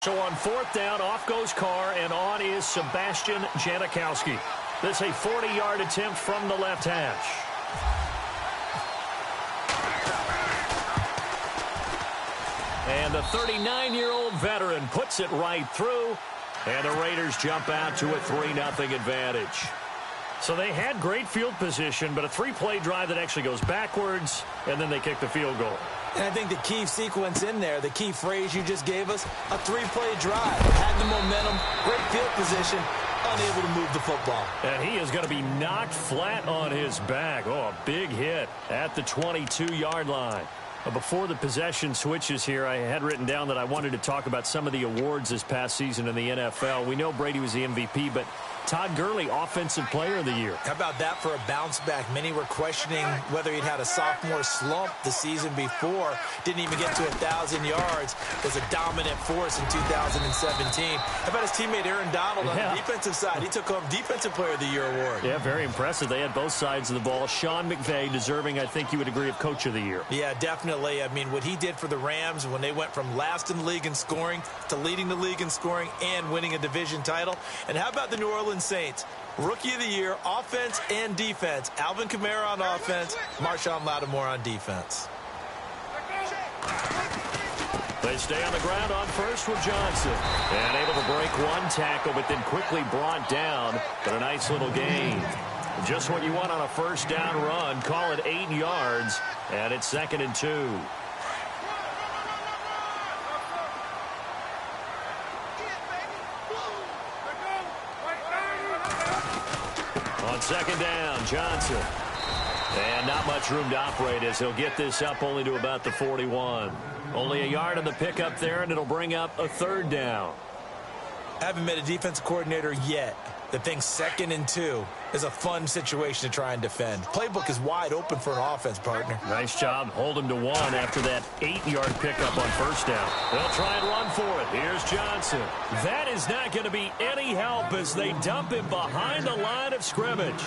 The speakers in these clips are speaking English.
So on fourth down, off goes Carr, and on is Sebastian Janikowski. This a 40-yard attempt from the left hash. And the 39-year-old veteran puts it right through, and the Raiders jump out to a 3-0 advantage. So they had great field position, but a three-play drive that actually goes backwards, and then they kick the field goal. And I think the key sequence in there, the key phrase you just gave us, a three-play drive. Had the momentum, great field position, unable to move the football. And he is going to be knocked flat on his back. Oh, a big hit at the 22-yard line. Before the possession switches here, I had written down that I wanted to talk about some of the awards this past season in the NFL. We know Brady was the MVP, but Todd Gurley, Offensive Player of the Year. How about that for a bounce back? Many were questioning whether he'd had a sophomore slump the season before. Didn't even get to 1,000 yards. Was a dominant force in 2017. How about his teammate Aaron Donald on the defensive side? He took home Defensive Player of the Year award. Yeah, very impressive. They had both sides of the ball. Sean McVay deserving, I think you would agree, of Coach of the Year. Yeah, definitely. I mean, what he did for the Rams when they went from last in the league in scoring to leading the league in scoring and winning a division title. And how about the New Orleans Saints? Rookie of the Year, offense and defense. Alvin Kamara on offense, Marshawn Lattimore on defense. They stay on the ground on first with Johnson. And able to break one tackle, but then quickly brought down. But a nice little gain. Just what you want on a first down run. Call it 8 yards. And it's 2nd and 2. On second down, Johnson. And not much room to operate as he'll get this up only to about the 41. Only a yard on the pickup there, and it'll bring up a 3rd down. Haven't met a defensive coordinator yet that thinks 2nd and 2 is a fun situation to try and defend. Playbook is wide open for an offense, partner. Nice job. Hold him to 1 after that 8-yard pickup on first down. They'll try and run for it. Here's Johnson. That is not going to be any help as they dump him behind the line of scrimmage.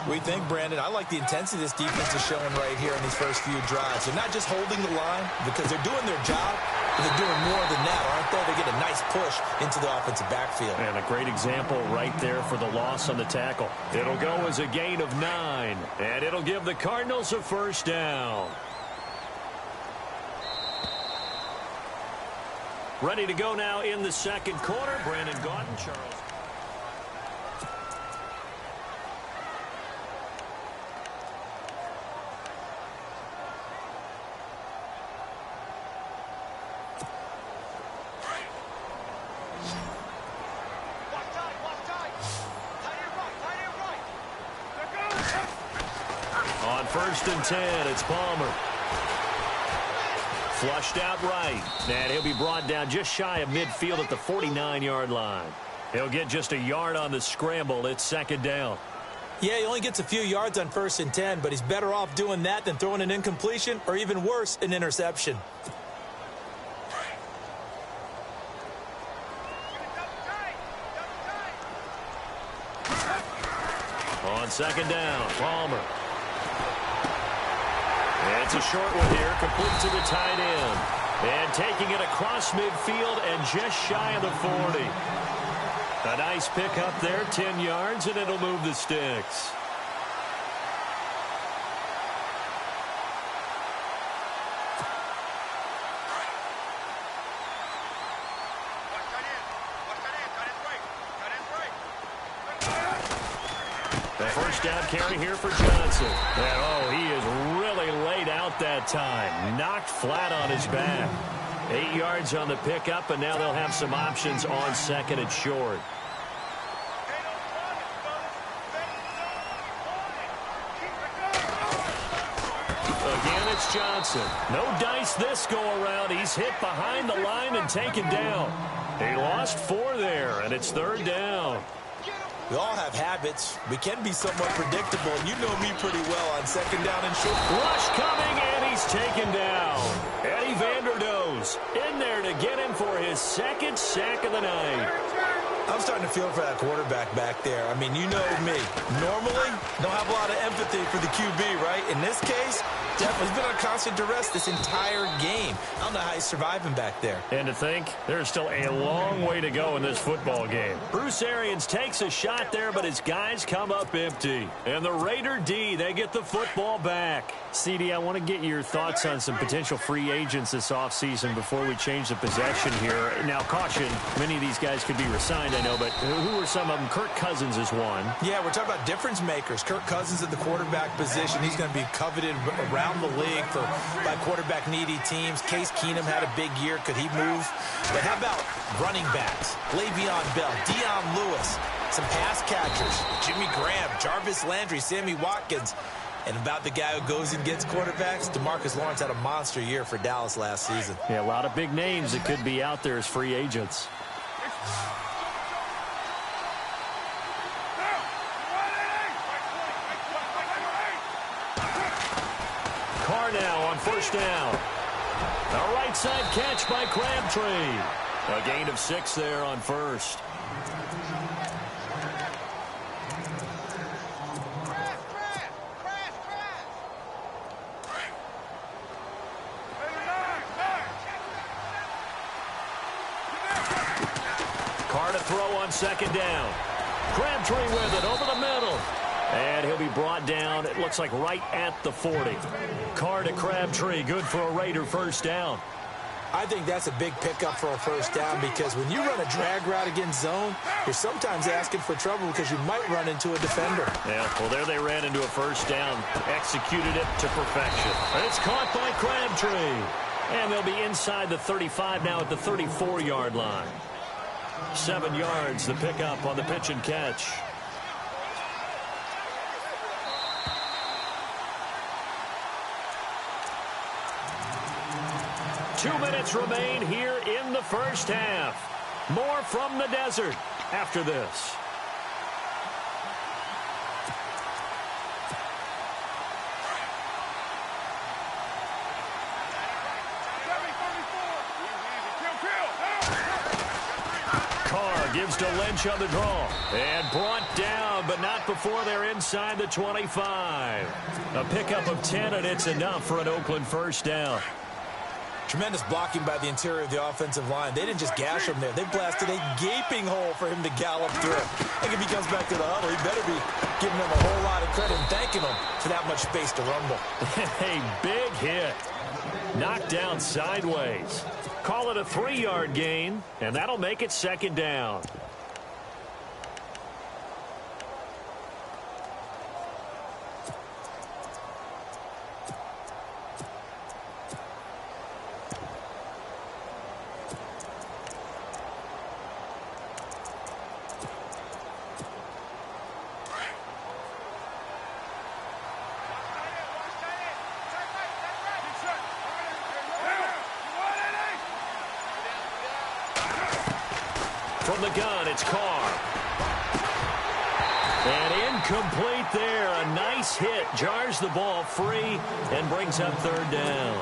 We think, Brandon, I like the intensity this defense is showing right here in these first few drives. They're not just holding the line because they're doing their job, but they're doing more than that, aren't they? They get a nice push into the offensive backfield. And a great example right there for the loss on the tackle. It'll go as a gain of 9, and it'll give the Cardinals a first down. Ready to go now in the second quarter. Brandon Gaudin, Charles. On 1st and 10, it's Palmer. Flushed out right. And he'll be brought down just shy of midfield at the 49-yard line. He'll get just a yard on the scramble. It's 2nd down. Yeah, he only gets a few yards on 1st and 10, but he's better off doing that than throwing an incompletion or even worse, an interception. On 2nd down, Palmer. It's a short one here, complete to the tight end. And taking it across midfield and just shy of the 40. A nice pick up there, 10 yards, and it'll move the sticks. The first down carry here for Johnson. And, oh, he is really laid out that time. Knocked flat on his back. 8 yards on the pickup, and now they'll have some options on 2nd and short. Again, it's Johnson. No dice this go-around. He's hit behind the line and taken down. He lost 4 there, and it's 3rd down. We all have habits. We can be somewhat predictable, and you know me pretty well on 2nd down and short. Rush coming, and he's taken down. Eddie Vanderdoes in there to get him for his 2nd sack of the night. I'm starting to feel for that quarterback back there. I mean, you know me. Normally, don't have a lot of empathy for the QB, right? In this case, definitely. He's been on constant duress this entire game. I don't know how he's surviving back there. And to think, there's still a long way to go in this football game. Bruce Arians takes a shot there, but his guys come up empty. And the Raider D, they get the football back. CD, I want to get your thoughts on some potential free agents this offseason before we change the possession here. Now, caution, many of these guys could be re-signed, I know, but who are some of them? Kirk Cousins is one. Yeah, we're talking about difference makers. Kirk Cousins at the quarterback position. He's going to be coveted around the league by quarterback-needy teams. Case Keenum had a big year. Could he move? But how about running backs? Le'Veon Bell, Dion Lewis, some pass catchers, Jimmy Graham, Jarvis Landry, Sammy Watkins. And about the guy who goes and gets quarterbacks, DeMarcus Lawrence had a monster year for Dallas last season. Yeah, a lot of big names that could be out there as free agents. Carr now on first down. A right side catch by Crabtree. A gain of 6 there on first. Carr to throw on second down. Crabtree with it over the middle. And he'll be brought down, it looks like right at the 40. Carr to Crabtree, good for a Raider first down. I think that's a big pickup for a first down because when you run a drag route against zone, you're sometimes asking for trouble because you might run into a defender. Yeah, well, there they ran into a first down, executed it to perfection. It's caught by Crabtree. And they'll be inside the 35 now at the 34-yard line. 7 yards, the pickup on the pitch and catch. Two minutes remain here in the first half. More from the desert after this. Carr gives to Lynch on the draw. And brought down, but not before they're inside the 25. A pickup of 10, and it's enough for an Oakland first down. Tremendous blocking by the interior of the offensive line. They didn't just gash him there. They blasted a gaping hole for him to gallop through. I think if he comes back to the huddle, he better be giving them a whole lot of credit and thanking them for that much space to rumble. A big hit. Knocked down sideways. Call it a 3-yard gain, and that'll make it second down. From the gun, it's Carr. And incomplete there. A nice hit. Jars the ball free and brings up third down.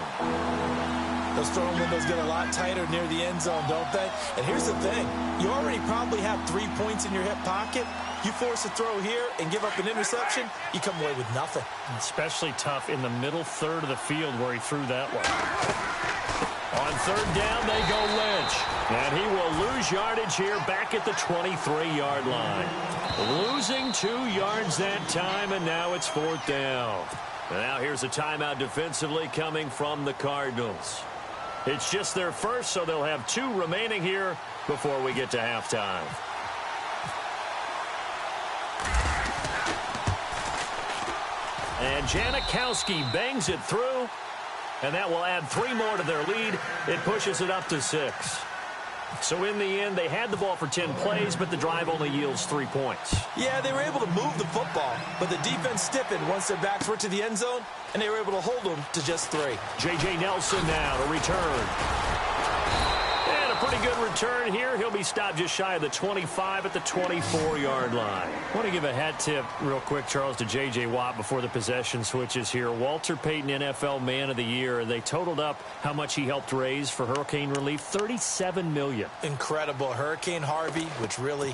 Those throwing windows get a lot tighter near the end zone, don't they? And here's the thing. You already probably have 3 points in your hip pocket. You force a throw here and give up an interception, you come away with nothing. Especially tough in the middle third of the field where he threw that one. On third down, they go Lynch. And he will lose yardage here back at the 23-yard line. Losing 2 yards that time, and now it's fourth down. And now here's a timeout defensively coming from the Cardinals. It's just their first, so they'll have 2 remaining here before we get to halftime. And Janikowski bangs it through. And that will add 3 more to their lead. It pushes it up to 6. So in the end, they had the ball for 10 plays, but the drive only yields 3 points. Yeah, they were able to move the football, but the defense stiffened once their backs were to the end zone, and they were able to hold them to just 3. J.J. Nelson now to return. And a pretty good return here. He'll be stopped just shy of the 25 at the 24-yard line. I want to give a hat tip real quick, Charles, to J.J. Watt before the possession switches here. Walter Payton, NFL Man of the Year. They totaled up how much he helped raise for hurricane relief, $37 million. Incredible. Hurricane Harvey, which really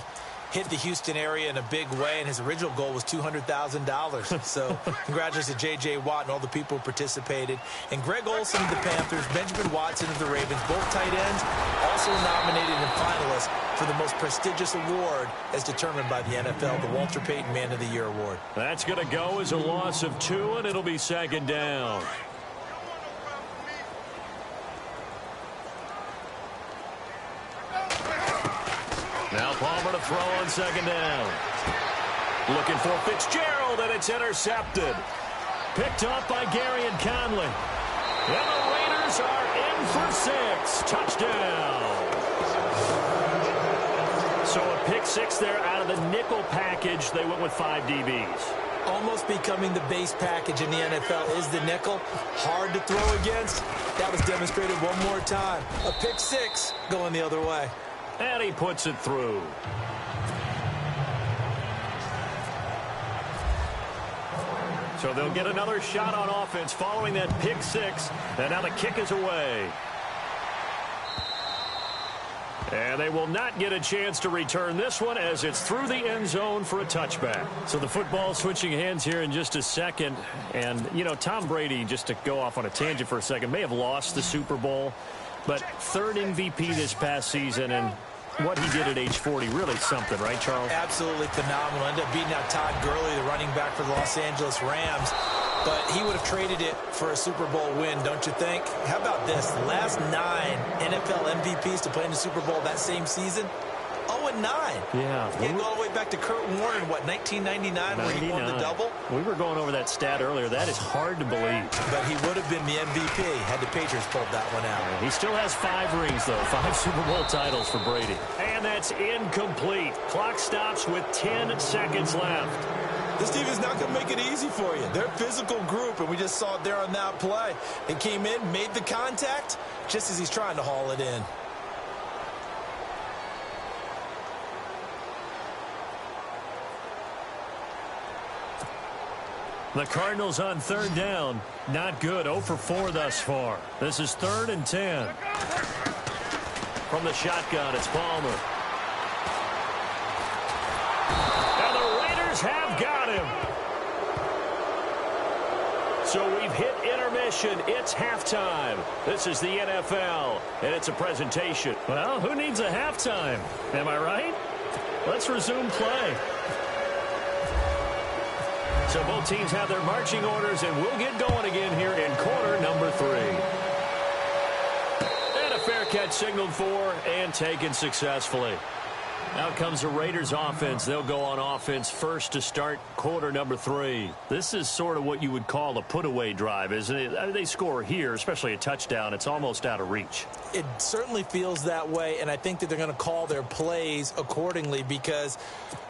hit the Houston area in a big way, and his original goal was $200,000. So congratulations to J.J. Watt and all the people who participated. And Greg Olsen of the Panthers, Benjamin Watson of the Ravens, both tight ends, also nominated and finalists for the most prestigious award as determined by the NFL, the Walter Payton Man of the Year Award. That's going to go as a loss of 2, and it'll be second down. Now Palmer to throw on second down. Looking for Fitzgerald, and it's intercepted. Picked up by Gary and Conley. And the Raiders are in for 6. Touchdown. So a pick 6 there out of the nickel package. They went with 5 DBs. Almost becoming the base package in the NFL is the nickel. Hard to throw against. That was demonstrated one more time. A pick 6 going the other way. And he puts it through. So they'll get another shot on offense following that pick 6. And now the kick is away. And they will not get a chance to return this one as it's through the end zone for a touchback. So the football switching hands here in just a second. And, you know, Tom Brady, just to go off on a tangent for a second, may have lost the Super Bowl. But 3rd MVP this past season, and what he did at age 40, really something, right, Charles? Absolutely phenomenal. Ended up beating out Todd Gurley, the running back for the Los Angeles Rams. But he would have traded it for a Super Bowl win, don't you think? How about this? The last 9 NFL MVPs to play in the Super Bowl that same season, 0-9. Yeah. You can go all the way back to Kurt Warner in, what, 1999, where he won the double? We were going over that stat earlier. That is hard to believe. But he would have been the MVP had the Patriots pulled that one out. He still has 5 rings, though. 5 Super Bowl titles for Brady. And that's incomplete. Clock stops with 10 seconds left. This team is not going to make it easy for you. They're a physical group, and we just saw it there on that play. They came in, made the contact, just as he's trying to haul it in. The Cardinals on 3rd down. Not good. 0 for 4 thus far. This is 3rd and 10. From the shotgun, it's Palmer. And the Raiders have got him. So we've hit intermission. It's halftime. This is the NFL, and it's a presentation. Well, who needs a halftime? Am I right? Let's resume play. So both teams have their marching orders, and we'll get going again here in quarter number 3. And a fair catch signaled for and taken successfully. Out comes the Raiders offense. They'll go on offense first to start quarter number 3. This is sort of what you would call a put-away drive, isn't it? They score here, especially a touchdown. It's almost out of reach. It certainly feels that way, and I think that they're going to call their plays accordingly, because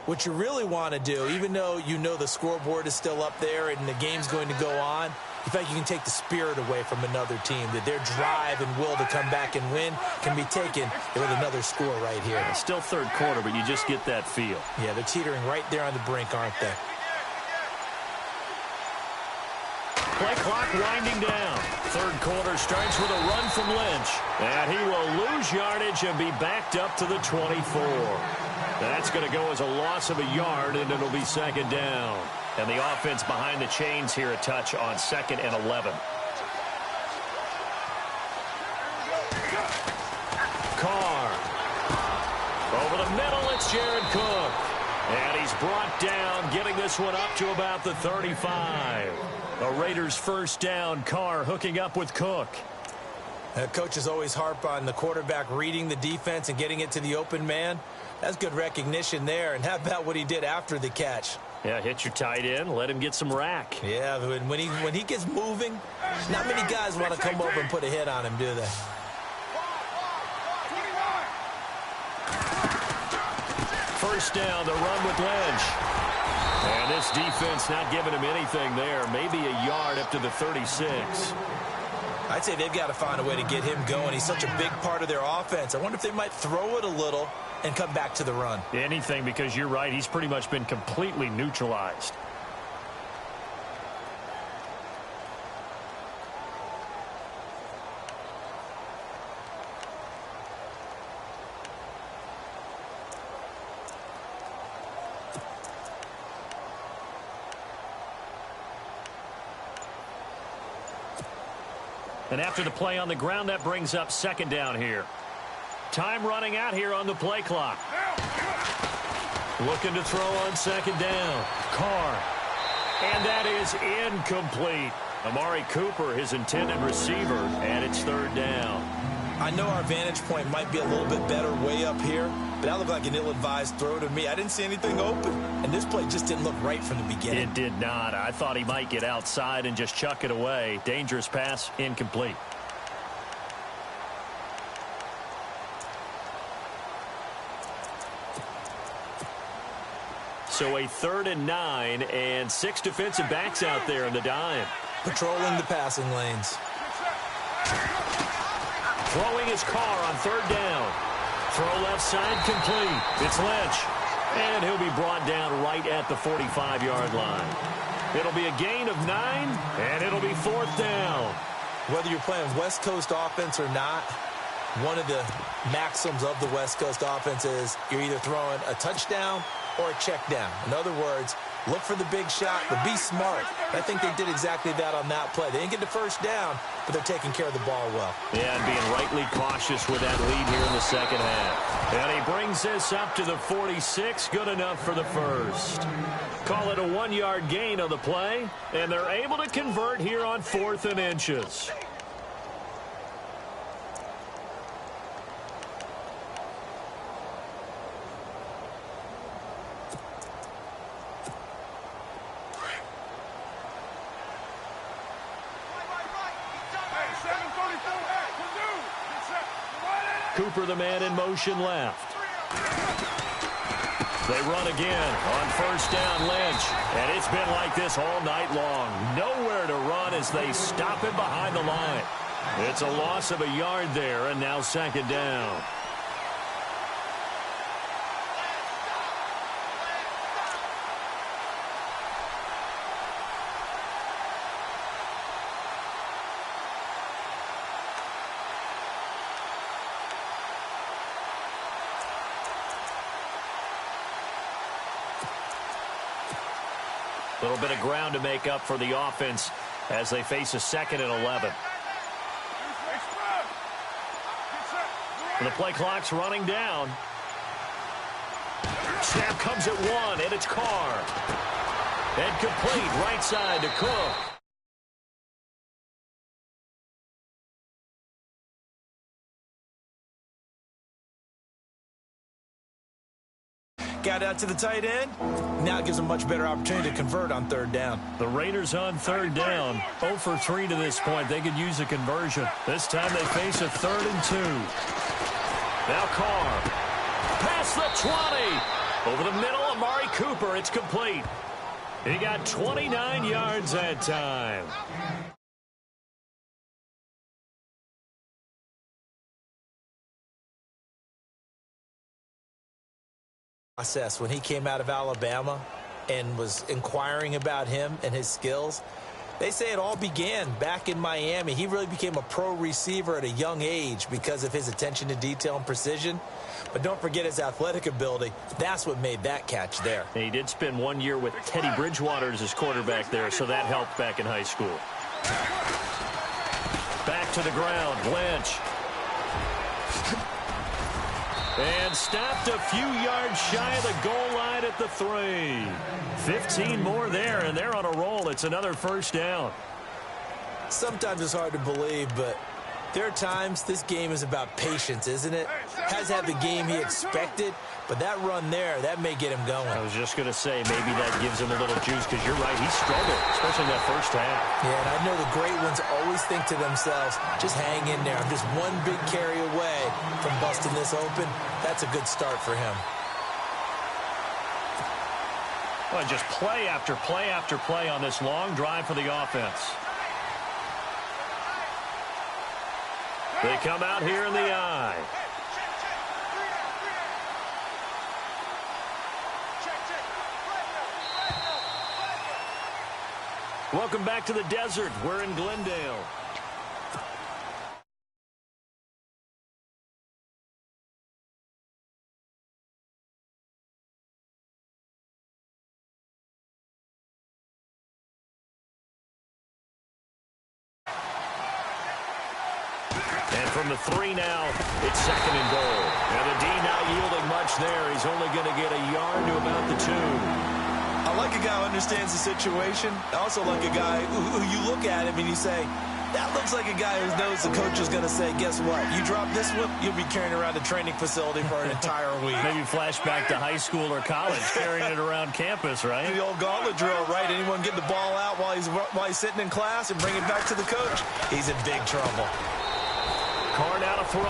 what you really want to do, even though you know the scoreboard is still up there and the game's going to go on, in fact, you can take the spirit away from another team, that their drive and will to come back and win can be taken with another score right here. It's still 3rd quarter, but you just get that feel. Yeah, they're teetering right there on the brink, aren't they? Play clock winding down. 3rd quarter starts with a run from Lynch. And he will lose yardage and be backed up to the 24. That's going to go as a loss of a yard, and it'll be 2nd down. And the offense behind the chains here a touch on 2nd and 11. Carr. Over the middle, it's Jared Cook. And he's brought down, getting this one up to about the 35. The Raiders' 1st down. Carr hooking up with Cook. Coaches always harp on the quarterback reading the defense and getting it to the open man. That's good recognition there. And how about what he did after the catch? Yeah, hit your tight end, let him get some rack. Yeah, when he gets moving, not many guys want to come over and put a hit on him, do they? First down, the run with Lynch. And this defense not giving him anything there. Maybe a yard up to the 36. I'd say they've got to find a way to get him going. He's such a big part of their offense. I wonder if they might throw it a little and come back to the run. Anything, because you're right. He's pretty much been completely neutralized. And after the play on the ground, that brings up second down here. Time running out here on the play clock. Looking to throw on second down. Carr. And that is incomplete. Amari Cooper, his intended receiver, and it's third down. I know our vantage point might be a little bit better way up here, but that looked like an ill-advised throw to me. I didn't see anything open, and this play just didn't look right from the beginning. It did not. I thought he might get outside and just chuck it away. Dangerous pass, incomplete. So a 3rd and 9, and 6 defensive backs out there in the dime. Patrolling the passing lanes. Throwing his Carr on 3rd down. Throw left side complete. It's Lynch. And he'll be brought down right at the 45-yard line. It'll be a gain of 9, and it'll be 4th down. Whether you're playing West Coast offense or not, one of the maxims of the West Coast offense is you're either throwing a touchdown or a check down. In other words, look for the big shot, but be smart. I think they did exactly that on that play. They didn't get the first down, but they're taking care of the ball well. Yeah, and being rightly cautious with that lead here in the second half. And he brings this up to the 46. Good enough for the first. Call it a 1-yard gain on the play, and they're able to convert here on 4th and inches. Cooper, the man in motion left. They run again on 1st down, Lynch. And it's been like this all night long. Nowhere to run as they stop him behind the line. It's a loss of a yard there, and now 2nd down. A little bit of ground to make up for the offense as they face a 2nd and 11. And the play clock's running down. Snap comes at 1, and it's Carr. And complete right side to Cook. Got out to the tight end. Now it gives them much better opportunity to convert on 3rd down. The Raiders on 3rd down. 0 for 3 to this point. They could use a conversion. This time they face a 3rd and 2. Now Carr. Past the 20. Over the middle, Amari Cooper. It's complete. He got 29 yards that time. Process when he came out of Alabama and was inquiring about him and his skills. They say it all began back in Miami. He really became a pro receiver at a young age because of his attention to detail and precision. But don't forget his athletic ability. That's what made that catch there. And he did spend 1 year with Teddy Bridgewater as his quarterback there, so that helped back in high school. Back to the ground, Lynch. And stopped a few yards shy of the goal line at the 3. 15 more there, and they're on a roll. It's another 1st down. Sometimes it's hard to believe, but there are times this game is about patience, isn't it? Has had the game he expected, but that run there, that may get him going. I was just going to say, maybe that gives him a little juice, because you're right, he struggled, especially in that first half. Yeah, and I know the great ones always think to themselves, just hang in there. I'm just one big carry away from busting this open. That's a good start for him. Well, just play after play after play on this long drive for the offense. They come out here in the eye. Welcome back to the desert. We're in Glendale. from the 3 now. It's 2nd and goal. And the D not yielding much there. He's only going to get a yard to about the 2. I like a guy who understands the situation. I also like a guy who you look at him and you say, that looks like a guy who knows the coach is going to say, guess what? You drop this one, you'll be carrying around a training facility for an entire week. Maybe flashback to high school or college, carrying it around campus, right? The old gauntlet drill, right? Anyone get the ball out while he's sitting in class and bring it back to the coach? He's in big trouble. Carr now to throw,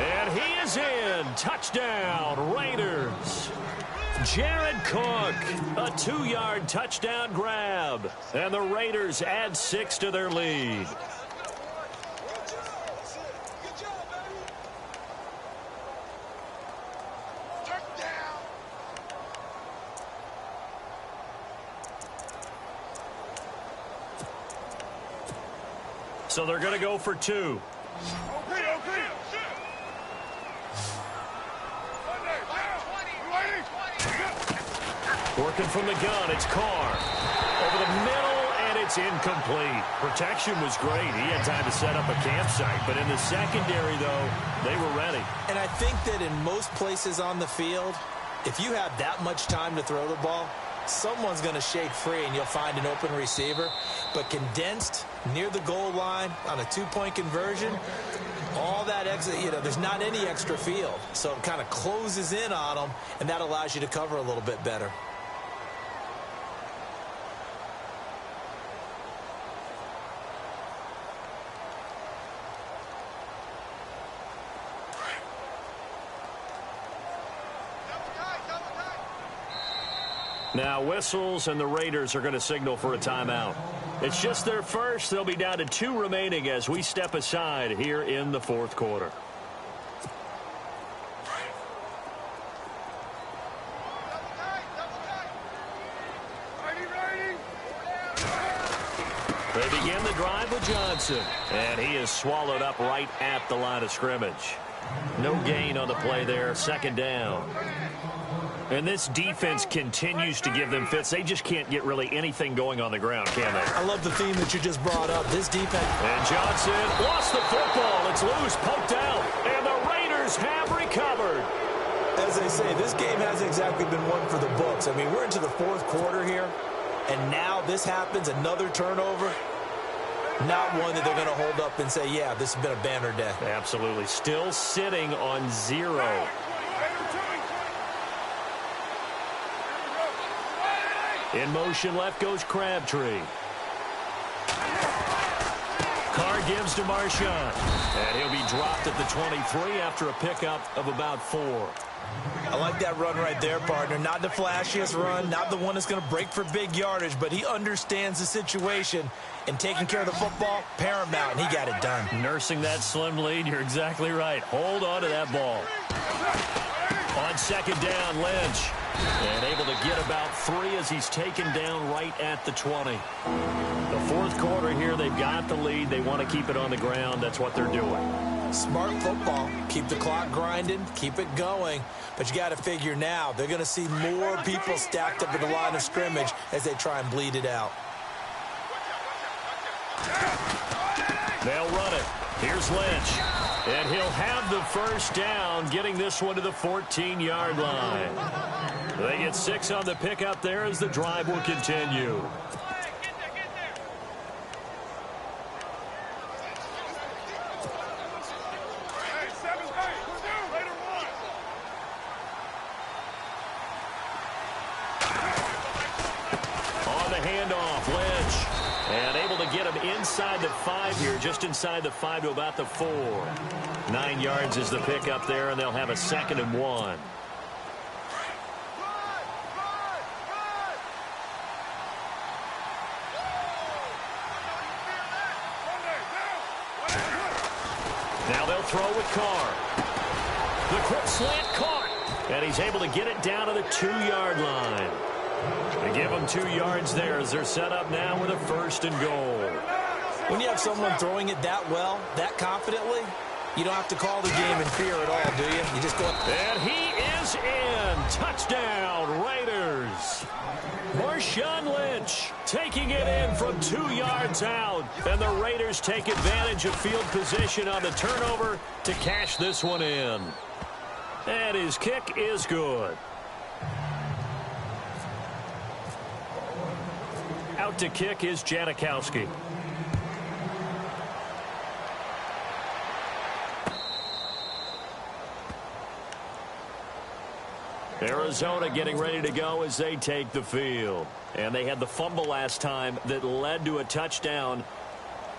and he is in. Touchdown, Raiders. Jared Cook, a 2-yard touchdown grab, and the Raiders add 6 to their lead. So they're going to go for 2. Working from the gun, it's Carr. Over the middle, and it's incomplete. Protection was great. He had time to set up a campsite. But in the secondary, though, they were ready. And I think that in most places on the field, if you have that much time to throw the ball, someone's going to shake free and you'll find an open receiver. But condensed near the goal line on a 2-point conversion, all that extra, there's not any extra field. So it kind of closes in on them, and that allows you to cover a little bit better. Now whistles, and the Raiders are going to signal for a timeout. It's just their first. They'll be down to 2 remaining as we step aside here in the 4th quarter. They begin the drive with Johnson, and he is swallowed up right at the line of scrimmage. No gain on the play there, 2nd down. And this defense continues to give them fits. They just can't get really anything going on the ground, can they? I love the theme that you just brought up. This defense. And Johnson lost the football. It's loose, poked out. And the Raiders have recovered. As they say, this game hasn't exactly been one for the books. I mean, we're into the 4th quarter here. And now this happens, another turnover. Not one that they're going to hold up and say, yeah, this has been a banner day. Absolutely. Still sitting on 0. In motion, left goes Crabtree. Carr gives to Marshawn. And he'll be dropped at the 23 after a pickup of about 4. I like that run right there, partner. Not the flashiest run, not the one that's going to break for big yardage, but he understands the situation, and taking care of the football, paramount, and he got it done. Nursing that slim lead, you're exactly right. Hold on to that ball. On 2nd down, Lynch. And able to get about 3 as he's taken down right at the 20. The 4th quarter here, they've got the lead. They want to keep it on the ground. That's what they're doing. Smart football. Keep the clock grinding. Keep it going. But you got to figure now, they're going to see more people stacked up at the line of scrimmage as they try and bleed it out. They'll run it. Here's Lynch. And he'll have the 1st down, getting this one to the 14-yard line. They get 6 on the pickup there as the drive will continue. On the handoff, Lynch. And able to get him inside the 5 here, just inside the 5 to about the 4. 9 yards is the pickup there, and they'll have a 2nd and 1. Now they'll throw with Carr. The quick slant caught. And he's able to get it down to the 2-yard line. They give them 2 yards there as they're set up now with a 1st and goal. When you have someone throwing it that well, that confidently, you don't have to call the game in fear at all, do you? You just go. And he is in. Touchdown, Raiders. Marshawn Lynch taking it in from 2 yards out. And the Raiders take advantage of field position on the turnover to cash this one in. And his kick is good. Out to kick is Janikowski. Arizona getting ready to go as they take the field. And they had the fumble last time that led to a touchdown.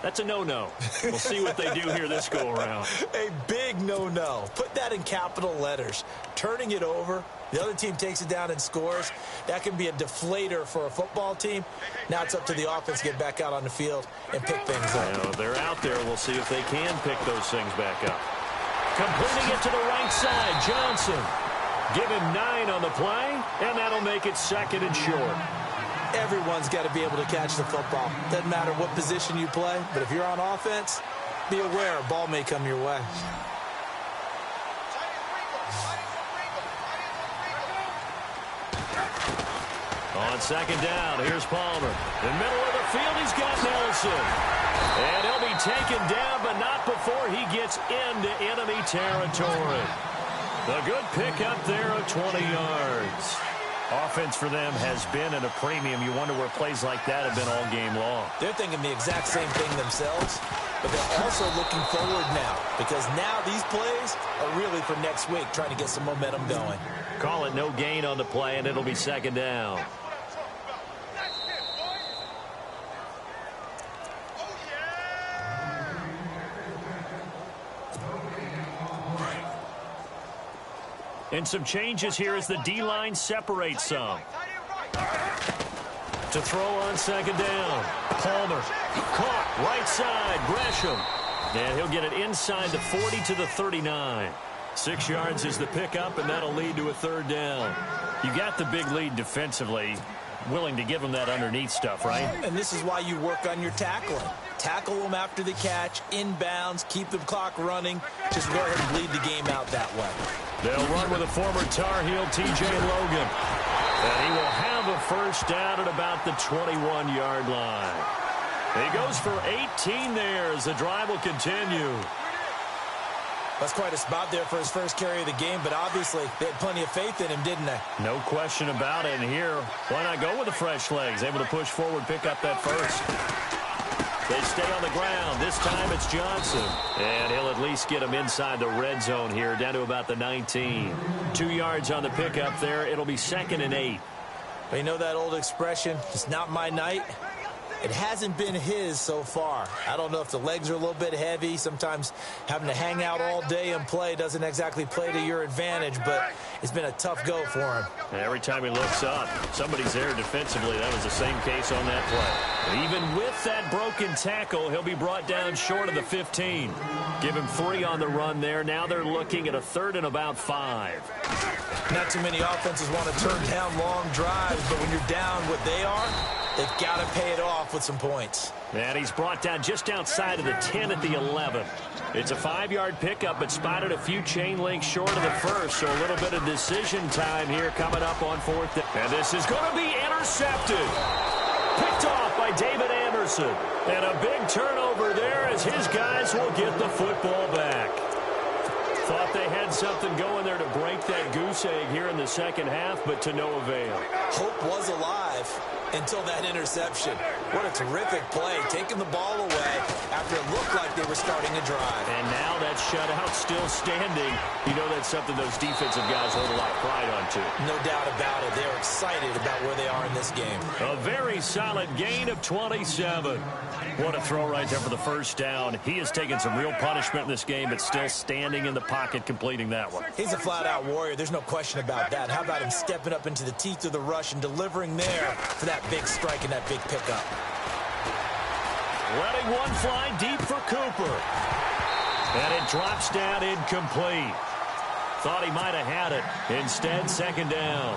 That's a no-no. We'll see what they do here this go-around. A big no-no. Put that in capital letters. Turning it over, the other team takes it down and scores. That can be a deflator for a football team. Now it's up to the offense to get back out on the field and pick things up. Now, they're out there. We'll see if they can pick those things back up. Completing it to the right side, Johnson. Give him 9 on the play, and that'll make it 2nd and short. Everyone's got to be able to catch the football. Doesn't matter what position you play, but if you're on offense, be aware a ball may come your way. On 2nd down, here's Palmer. In the middle of the field, he's got Nelson. And he'll be taken down, but not before he gets into enemy territory. A good pickup there of 20 yards. Offense for them has been at a premium. You wonder where plays like that have been all game long. They're thinking the exact same thing themselves, but they're also looking forward now because now these plays are really for next week, trying to get some momentum going. Call it no gain on the play, and it'll be 2nd down. And some changes here as the D-line separates some. To throw on 2nd down. Palmer caught right side. Gresham. And he'll get it inside the 40 to the 39. 6 yards is the pickup, and that'll lead to a 3rd down. You got the big lead defensively. Willing to give them that underneath stuff, right? And this is why you work on your tackling. Tackle them after the catch, inbounds, keep the clock running. Just go ahead and bleed the game out that way. They'll run with a former Tar Heel, T.J. Logan. And he will have a 1st down at about the 21-yard line. He goes for 18 there as the drive will continue. That's quite a spot there for his first carry of the game, but obviously they had plenty of faith in him, didn't they? No question about it. And here, why not go with the fresh legs? Able to push forward, pick up that 1st. They stay on the ground. This time it's Johnson. And he'll at least get him inside the red zone here, down to about the 19. 2 yards on the pickup there. It'll be 2nd and 8. But you know that old expression, it's not my night? It hasn't been his so far. I don't know if the legs are a little bit heavy. Sometimes having to hang out all day and play doesn't exactly play to your advantage, but it's been a tough go for him. And every time he looks up, somebody's there defensively. That was the same case on that play. And even with that broken tackle, he'll be brought down short of the 15. Give him 3 on the run there. Now they're looking at a 3rd and about 5. Not too many offenses want to turn down long drives, but when you're down what they are, they've got to pay it off with some points. And he's brought down just outside of the 10 at the 11. It's a 5-yard pickup, but spotted a few chain links short of the 1st, so a little bit of decision time here coming up on 4th. And this is going to be intercepted. Picked off by David Anderson. And a big turnover there as his guys will get the football back. Thought they had something going there to break that goose egg here in the 2nd half, but to no avail. Hope was alive until that interception. What a terrific play, taking the ball away after it looked like they were starting a drive. And now that shutout still standing. You know that's something those defensive guys hold a lot of pride on, too. No doubt about it. They're excited about where they are in this game. A very solid gain of 27. What a throw right there for the 1st down. He has taken some real punishment in this game, but still standing in the pocket, completing that one. He's a flat-out warrior. There's no question about that. How about him stepping up into the teeth of the rush and delivering there for that big strike and that big pickup? Letting one fly deep for Cooper. And it drops down incomplete. Thought he might have had it. Instead, 2nd down.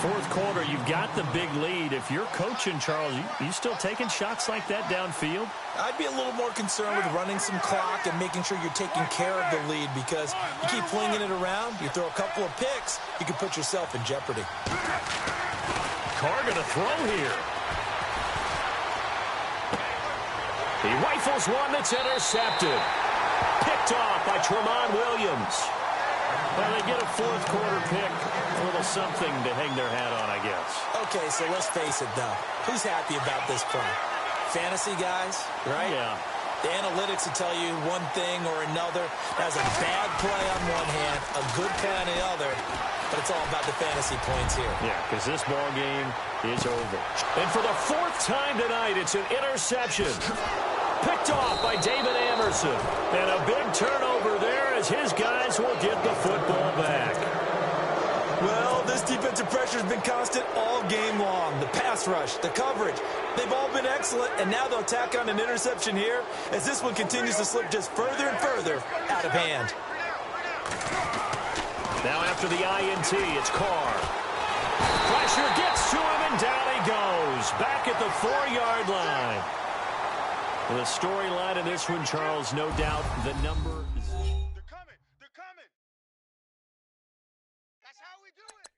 4th quarter, you've got the big lead. If you're coaching, Charles, you still taking shots like that downfield? I'd be a little more concerned with running some clock and making sure you're taking care of the lead, because you keep flinging it around, you throw a couple of picks, you can put yourself in jeopardy. Carr going to throw here. He rifles one that's intercepted. Picked off by Tramon Williams. Well, they get a fourth quarter pick. A little something to hang their hat on, I guess. Okay, so let's face it, though. Who's happy about this play? Fantasy guys, right? Yeah. The analytics will tell you one thing or another. That's a bad play on one hand, a good play on the other. But it's all about the fantasy points here. Yeah, because this ball game is over. And for the fourth time tonight, it's an interception. Picked off by David Amerson. And a big turnover there as his guys will get the football back. Well, this defensive pressure has been constant all game long. The pass rush, the coverage, they've all been excellent, and now they'll tack on an interception here as this one continues to slip just further and further out of hand. Now after the INT, it's Carr. Pressure gets to him, and down he goes. Back at the 4-yard line. The storyline in this one, Charles, no doubt the number. They're coming. They're coming. That's how we do it.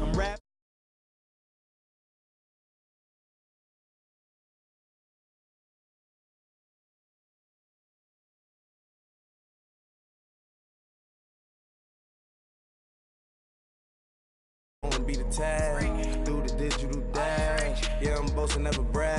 I'm wrapped. Be the tag, do the digital dash. Yeah, I'm boasting, never brag.